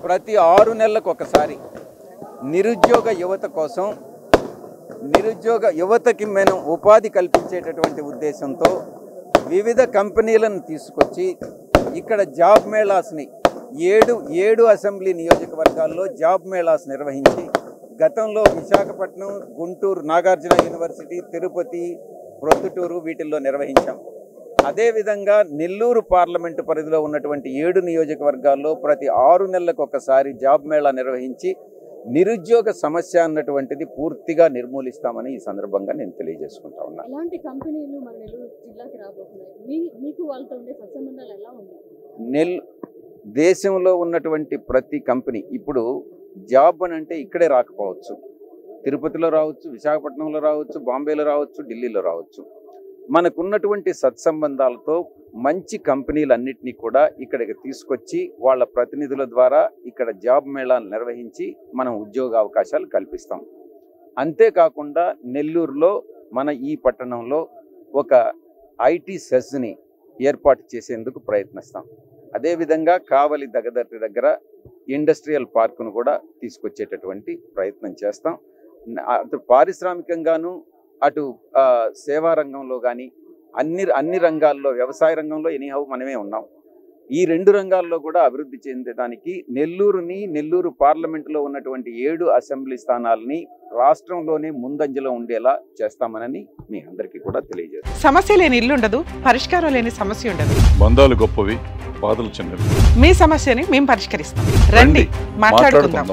ప్రతి 6 నెలలకు ఒకసారి నిరుద్యోగ యువత కోసం నిరుద్యోగ యువతకి మనం ఉపాధి కల్పించేటటువంటి ఉద్దేశంతో వివిధ కంపెనీలను తీసుకొచ్చి ఇక్కడ జాబ్ మేళాస్ని ఏడు అసెంబ్లీ నియోజకవర్గాల్లో జాబ్ మేళాస్ నిర్వహించి గతంలో విశాఖపట్నం, గుంటూరు, నాగార్జున యూనివర్సిటీ, తిరుపతి, ప్రొద్దుటూరు వీటిల్లో నిర్వహించాం. అదేవిధంగా నెల్లూరు పార్లమెంటు పరిధిలో ఉన్నటువంటి 7 నియోజకవర్గాల్లో ప్రతి 6 నెలలకు ఒకసారి జాబ్ మేళా నిర్వహించి నిరుద్యోగ సమస్య అన్నటువంటిది పూర్తిగా నిర్మూలిస్తామని ఈ సందర్భంగా నేను తెలియజేసుకుంటా ఉన్నాను. ఎలాంటి కంపెనీలు మన నెల్లూరు జిల్లాకి రాబోతున్నాయి? మీకు వాళ్ళతో ఉండే సత్సంబంధాలు ఎలా ఉన్నాయి? దేశంలో ఉన్నటువంటి ప్రతి కంపెనీ ఇప్పుడు జాబ్ అని అంటే ఇక్కడే రాకపోవచ్చు, తిరుపతిలో రావచ్చు, విశాఖపట్నంలో రావచ్చు, బాంబేలో రావచ్చు, ఢిల్లీలో రావచ్చు. మనకున్నటువంటి సత్సంబంధాలతో మంచి కంపెనీలన్నింటినీ కూడా ఇక్కడికి తీసుకొచ్చి వాళ్ళ ప్రతినిధుల ద్వారా ఇక్కడ జాబ్ మేళాలు నిర్వహించి మనం ఉద్యోగ అవకాశాలు కల్పిస్తాం. అంతేకాకుండా నెల్లూరులో మన ఈ పట్టణంలో ఒక ఐటీ సెస్ని ఏర్పాటు చేసేందుకు ప్రయత్నిస్తాం. అదేవిధంగా కావలి దగదర్తి దగ్గర ఇండస్ట్రియల్ పార్కును కూడా తీసుకొచ్చేటటువంటి ప్రయత్నం చేస్తాం. అటు పారిశ్రామికంగాను అటు సేవా రంగంలో కానీ అన్ని రంగాల్లో, వ్యవసాయ రంగంలో ఎనీహౌ మనమే ఉన్నాం. ఈ 2 రంగాల్లో కూడా అభివృద్ధి చెందడానికి నెల్లూరు పార్లమెంటులో ఉన్నటువంటి 7 అసెంబ్లీ స్థానాలని రాష్ట్రంలోనే ముందంజలో ఉండేలా చేస్తామని మీ అందరికీ కూడా తెలియజేస్తాం. సమస్య లేని ఇల్లు ఉండదు, పరిష్కారం లేని సమస్య ఉండదు. బంధాలు గొప్పవి, బాధలు చిన్నవి. మీ సమస్యని మేము పరిష్కరిస్తాం. రండి, మాట్లాడుకుందాం.